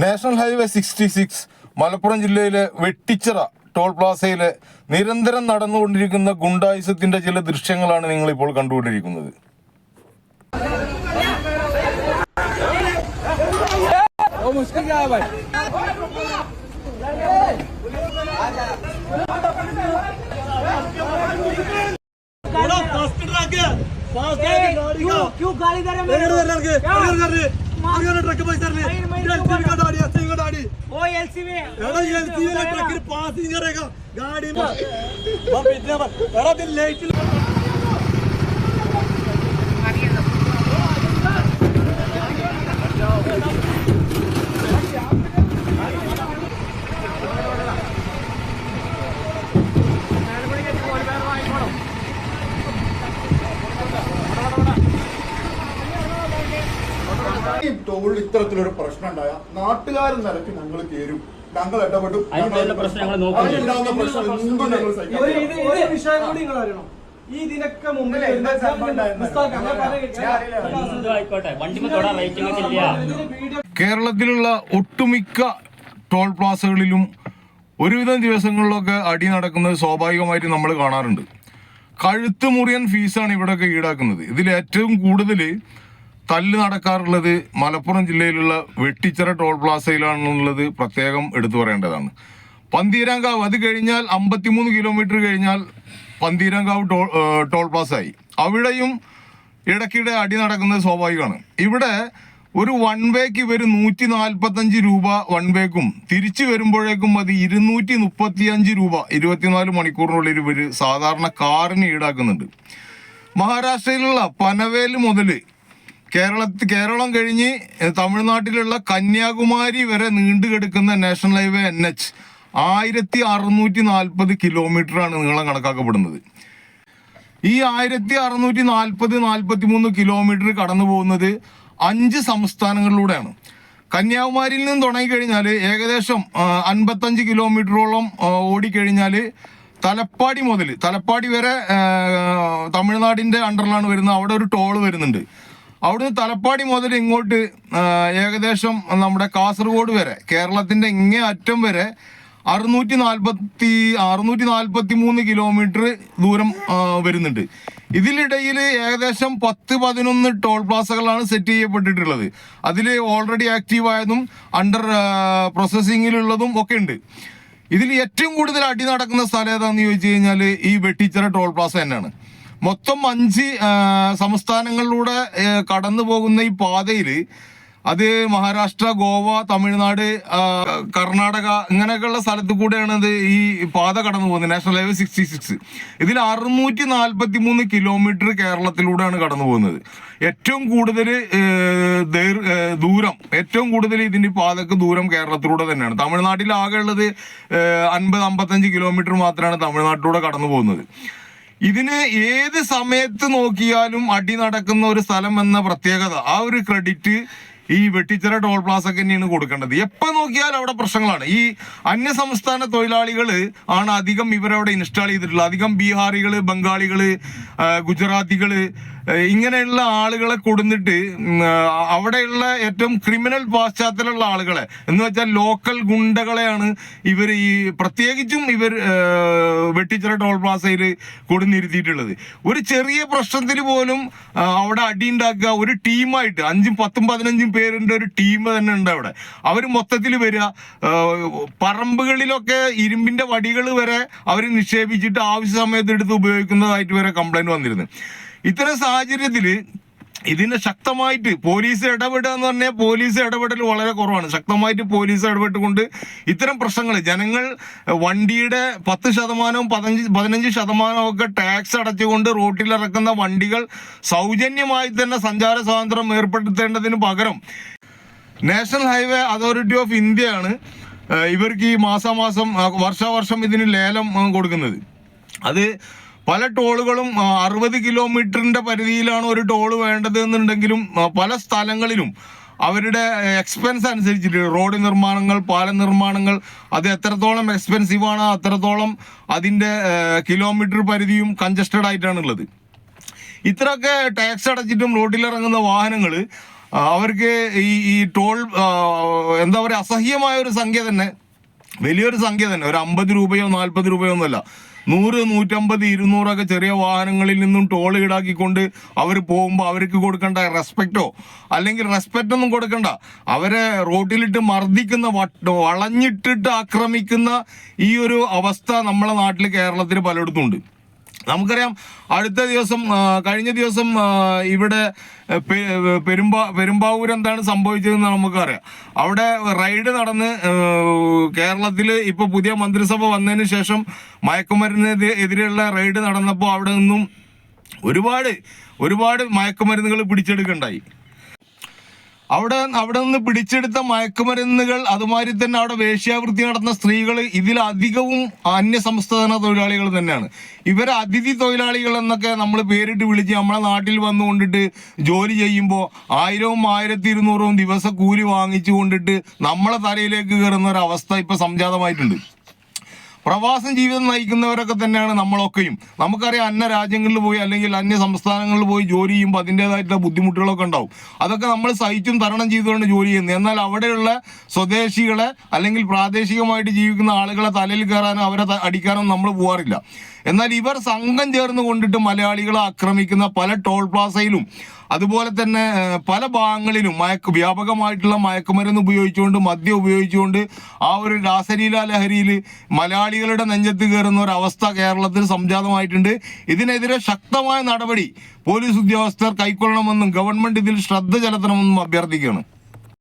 National highway 66 Malappuram ജില്ലയിലെ Vettichira toll പ്ലാസയിലെ നിരന്തരം നടന്നുകൊണ്ടിരിക്കുന്ന ഗുണ്ടായിസത്തിന്റെ ചില ദൃശ്യങ്ങളാണ് നിങ്ങളിപ്പോൾ കണ്ടുകൊണ്ടിരിക്കുന്നത്. क्यों गाड़ी दे रहे ट्रक वो एलसीवी ट्रक पास नहीं करेगा गाड़ी लेट ടോളിൽ ഇത്തരത്തിലൊരു പ്രശ്നം ഉണ്ടായ നാട്ടുകാരൻ നിലയ്ക്ക് ഞങ്ങൾ കയറും, ഞങ്ങൾ ഇടപെടും. ഇതിനൊക്കെ മുമ്പിൽ കേരളത്തിലുള്ള ഒട്ടുമിക്ക ടോൾ പ്ലാസകളിലും ഒരുവിധം ദിവസങ്ങളിലൊക്കെ അടി നടക്കുന്നത് സ്വാഭാവികമായിട്ട് നമ്മൾ കാണാറുണ്ട്. കഴുത്ത് മുറിയൻ ഫീസാണ് ഇവിടെയൊക്കെ ഈടാക്കുന്നത്. ഇതിൽ ഏറ്റവും കൂടുതൽ തല്ല് നടക്കാറുള്ളത് മലപ്പുറം ജില്ലയിലുള്ള വെട്ടിച്ചിറ ടോൾ പ്ലാസയിലാണെന്നുള്ളത് പ്രത്യേകം എടുത്തു പറയേണ്ടതാണ്. പന്തീരാങ്കാവ് അത് കഴിഞ്ഞാൽ 53 കിലോമീറ്റർ കഴിഞ്ഞാൽ പന്തീരാങ്കാവ് ടോൾ പ്ലാസയായി. അവിടെയും ഇടയ്ക്കിടെ അടി നടക്കുന്നത് സ്വാഭാവികമാണ്. ഇവിടെ ഒരു വൺ വേക്ക് ഇവർ 145 രൂപ വൺ വേക്കും തിരിച്ചു വരുമ്പോഴേക്കും അത് 235 രൂപ 24 മണിക്കൂറിനുള്ളിൽ ഇവർ സാധാരണ കാറിന് ഈടാക്കുന്നുണ്ട്. മഹാരാഷ്ട്രയിലുള്ള പനവേൽ മുതൽ കേരളം കഴിഞ്ഞ് തമിഴ്നാട്ടിലുള്ള കന്യാകുമാരി വരെ നീണ്ടുകിടക്കുന്ന നാഷണൽ ഹൈവേ NH 1640 കിലോമീറ്ററാണ് നീളം കണക്കാക്കപ്പെടുന്നത്. ഈ 1643 കിലോമീറ്റർ കടന്നു പോകുന്നത് 5 സംസ്ഥാനങ്ങളിലൂടെയാണ്. കന്യാകുമാരിയിൽ നിന്ന് തുടങ്ങിക്കഴിഞ്ഞാൽ ഏകദേശം 55 കിലോമീറ്ററോളം ഓടിക്കഴിഞ്ഞാൽ തലപ്പാടി വരെ തമിഴ്നാടിൻ്റെ അണ്ടറിലാണ് വരുന്നത്. അവിടെ ഒരു ടോള് വരുന്നുണ്ട്. അവിടുന്ന് തലപ്പാടി മുതൽ ഇങ്ങോട്ട് ഏകദേശം നമ്മുടെ കാസർഗോഡ് വരെ കേരളത്തിൻ്റെ ഇങ്ങേ അറ്റം വരെ 643 കിലോമീറ്റർ ദൂരം വരുന്നുണ്ട്. ഇതിലിടയിൽ ഏകദേശം 10-11 ടോൾ പ്ലാസകളാണ് സെറ്റ് ചെയ്യപ്പെട്ടിട്ടുള്ളത്. അതിൽ ഓൾറെഡി ആക്റ്റീവായതും അണ്ടർ പ്രോസസ്സിങ്ങിലുള്ളതും ഒക്കെ ഉണ്ട്. ഇതിൽ ഏറ്റവും കൂടുതൽ അടി നടക്കുന്ന സ്ഥലം ഏതാണെന്ന് ചോദിച്ചു കഴിഞ്ഞാൽ ഈ വെട്ടിച്ചിറ ടോൾ പ്ലാസ തന്നെയാണ്. മൊത്തം 5 സംസ്ഥാനങ്ങളിലൂടെ കടന്നു പോകുന്ന ഈ പാതയിൽ അത് മഹാരാഷ്ട്ര, ഗോവ, തമിഴ്നാട്, കർണാടക ഇങ്ങനെയൊക്കെയുള്ള സ്ഥലത്ത് കൂടെയാണ് ഇത് ഈ പാത കടന്നു പോകുന്നത്. നാഷണൽ ഹൈവേ 66 ഇതിൽ 643 കിലോമീറ്റർ കേരളത്തിലൂടെയാണ് കടന്നു പോകുന്നത്. ഏറ്റവും കൂടുതൽ ഏറ്റവും കൂടുതൽ ഇതിൻ്റെ പാതക്ക് ദൂരം കേരളത്തിലൂടെ തന്നെയാണ്. തമിഴ്നാട്ടിൽ ആകെ ഉള്ളത് 50-55 കിലോമീറ്റർ മാത്രമാണ് തമിഴ്നാട്ടിലൂടെ കടന്നു പോകുന്നത്. ഇതിന് ഏത് സമയത്ത് നോക്കിയാലും അടി നടക്കുന്ന ഒരു സ്ഥലം എന്ന പ്രത്യേകത, ആ ഒരു ക്രെഡിറ്റ് ഈ വെട്ടിച്ചിറ ടോൾ പ്ലാസക്ക് തന്നെയാണ് കൊടുക്കേണ്ടത്. എപ്പോൾ നോക്കിയാലും അവിടെ പ്രശ്നങ്ങളാണ്. ഈ അന്യ സംസ്ഥാന തൊഴിലാളികൾ ആണ് അധികം ഇവരവിടെ ഇൻസ്റ്റാൾ ചെയ്തിട്ടുള്ളത്. അധികം ബീഹാറികൾ, ബംഗാളികൾ, ഗുജറാത്തികൾ ഇങ്ങനെയുള്ള ആളുകളെ കൊടുത്തിട്ട് അവിടെയുള്ള ഏറ്റവും ക്രിമിനൽ പാശ്ചാത്തലമുള്ള ആളുകളെ എന്ന് വെച്ചാൽ ലോക്കൽ ഗുണ്ടകളെയാണ് ഇവർ പ്രത്യേകിച്ചും വെട്ടിച്ചിറ ടോൾ പ്ലാസയിൽ കൊടുന്നിരുത്തിയിട്ടുള്ളത്. ഒരു ചെറിയ പ്രശ്നത്തിന് പോലും അവിടെ അടി ഉണ്ടാക്കുക. ഒരു ടീമായിട്ട് 5-10-15 പേരിൻ്റെ ഒരു ടീം തന്നെ ഉണ്ട് അവിടെ. അവർ മൊത്തത്തിൽ വരിക, പറമ്പുകളിലൊക്കെ ഇരുമ്പിൻ്റെ വടികൾ വരെ അവർ നിക്ഷേപിച്ചിട്ട് ആവശ്യ സമയത്ത് എടുത്ത് ഉപയോഗിക്കുന്നതായിട്ട് വരെ കംപ്ലൈൻറ്റ് വന്നിരുന്നു. ഇത്തരം സാഹചര്യത്തിൽ ഇതിനെ ശക്തമായിട്ട് പോലീസ് ഇടപെടുക എന്ന് പറഞ്ഞാൽ പോലീസ് ഇടപെടൽ വളരെ കുറവാണ്. ശക്തമായിട്ട് പോലീസ് ഇടപെട്ടുകൊണ്ട് ഇത്തരം പ്രശ്നങ്ങൾ ജനങ്ങൾ വണ്ടിയുടെ 10%, 15% ഒക്കെ ടാക്സ് അടച്ചുകൊണ്ട് റോട്ടിലിറക്കുന്ന വണ്ടികൾ സൗജന്യമായി തന്നെ സഞ്ചാര സ്വാതന്ത്ര്യം ഏർപ്പെടുത്തേണ്ടതിന് പകരം നാഷണൽ ഹൈവേ അതോറിറ്റി ഓഫ് ഇന്ത്യയാണ് ഇവർക്ക് ഈ മാസാമാസം വർഷാവർഷം ഇതിന് ലേലം കൊടുക്കുന്നത്. അത് പല ടോളുകളും 60 കിലോമീറ്ററിൻ്റെ പരിധിയിലാണ് ഒരു ടോള് വേണ്ടത് എന്നുണ്ടെങ്കിലും പല സ്ഥലങ്ങളിലും അവരുടെ എക്സ്പെൻസ് അനുസരിച്ചിട്ട് റോഡ് നിർമ്മാണങ്ങൾ, പാല നിർമ്മാണങ്ങൾ അത് എത്രത്തോളം എക്സ്പെൻസീവാണ് അത്രത്തോളം അതിൻ്റെ കിലോമീറ്റർ പരിധിയും കൺജസ്റ്റഡ് ആയിട്ടാണുള്ളത്. ഇത്രയൊക്കെ ടാക്സ് അടച്ചിട്ടും റോഡിലിറങ്ങുന്ന വാഹനങ്ങൾ അവർക്ക് ഈ ടോൾ എന്താ പറയുക, അസഹ്യമായ ഒരു സംഖ്യ തന്നെ, വലിയൊരു സംഖ്യ തന്നെ, ഒരു 50 രൂപയോ 40 രൂപയോ ഒന്നുമല്ല, 100, 150, 200 ചെറിയ വാഹനങ്ങളിൽ നിന്നും ടോൾ ഈടാക്കിക്കൊണ്ട് അവർ പോകുമ്പോൾ അവർക്ക് കൊടുക്കേണ്ട റെസ്പെക്റ്റോ അല്ലെങ്കിൽ റെസ്പെക്റ്റ് ഒന്നും കൊടുക്കണ്ട, അവരെ റോട്ടിലിട്ട് മർദ്ദിക്കുന്ന, വളഞ്ഞിട്ടിട്ട് ആക്രമിക്കുന്ന ഈ ഒരു അവസ്ഥ നമ്മളെ നാട്ടിൽ, കേരളത്തിൽ പലയിടത്തും ഉണ്ട്. നമുക്കറിയാം, കഴിഞ്ഞ ദിവസം ഇവിടെ പെരുമ്പാവൂർ എന്താണ് സംഭവിച്ചതെന്ന് നമുക്കറിയാം. അവിടെ റൈഡ് നടന്ന് കേരളത്തിൽ ഇപ്പോൾ പുതിയ മന്ത്രിസഭ വന്നതിന് ശേഷം മയക്കുമരുന്നിനെതിരെയുള്ള റൈഡ് നടന്നപ്പോൾ അവിടെ നിന്നും ഒരുപാട് മയക്കുമരുന്നുകൾ പിടിച്ചെടുക്കുകയുണ്ടായി. അവിടെ നിന്ന് പിടിച്ചെടുത്ത മയക്കുമരുന്നുകൾ, അതുമാതിരി തന്നെ അവിടെ വേശ്യാവൃത്തി നടത്തുന്ന സ്ത്രീകൾ, ഇതിലധികവും അന്യ സംസ്ഥാന തൊഴിലാളികൾ തന്നെയാണ്. ഇവരെ അതിഥി തൊഴിലാളികൾ എന്നൊക്കെ നമ്മൾ പേരിട്ട് വിളിച്ച് നമ്മളെ നാട്ടിൽ വന്നുകൊണ്ടിട്ട് ജോലി ചെയ്യുമ്പോൾ 1000-ഉം 1200-ഉം ദിവസ കൂലി വാങ്ങിച്ചു കൊണ്ടിട്ട് നമ്മളെ തലയിലേക്ക് കയറുന്ന ഒരു അവസ്ഥ ഇപ്പൊ സംജാതമായിട്ടുണ്ട്. പ്രവാസം ജീവിതം നയിക്കുന്നവരൊക്കെ തന്നെയാണ് നമ്മളൊക്കെയും. നമുക്കറിയാം, അന്യ രാജ്യങ്ങളിൽ പോയി അല്ലെങ്കിൽ അന്യ സംസ്ഥാനങ്ങളിൽ പോയി ജോലി ചെയ്യുമ്പോൾ അതിൻ്റെതായിട്ടുള്ള ബുദ്ധിമുട്ടുകളൊക്കെ ഉണ്ടാവും. അതൊക്കെ നമ്മൾ സഹിച്ചും തരണം ചെയ്തുകൊണ്ട് ജോലി ചെയ്യുന്നത്. എന്നാൽ അവിടെയുള്ള സ്വദേശികളെ അല്ലെങ്കിൽ പ്രാദേശികമായിട്ട് ജീവിക്കുന്ന ആളുകളെ തലയിൽ കയറാനോ അവരെ അടിക്കാനോ നമ്മൾ പോകാറില്ല. എന്നാൽ ഇവർ സംഘം ചേർന്ന് കൊണ്ടിട്ട് മലയാളികളെ ആക്രമിക്കുന്ന പല ടോൾ പ്ലാസയിലും അതുപോലെ തന്നെ പല ഭാഗങ്ങളിലും വ്യാപകമായിട്ടുള്ള മയക്കുമരുന്ന് ഉപയോഗിച്ചുകൊണ്ട്, മദ്യം ഉപയോഗിച്ചുകൊണ്ട് ആ ഒരു രാസലീല ലഹരിയിൽ മലയാളികളുടെ നെഞ്ചത്ത് കയറുന്ന ഒരു അവസ്ഥ കേരളത്തിൽ സംജാതമായിട്ടുണ്ട്. ഇതിനെതിരെ ശക്തമായ നടപടി പോലീസ് ഉദ്യോഗസ്ഥർ കൈക്കൊള്ളണമെന്നും ഗവൺമെന്റ് ഇതിൽ ശ്രദ്ധ ചെലുത്തണമെന്നും അഭ്യർത്ഥിക്കുകയാണ്.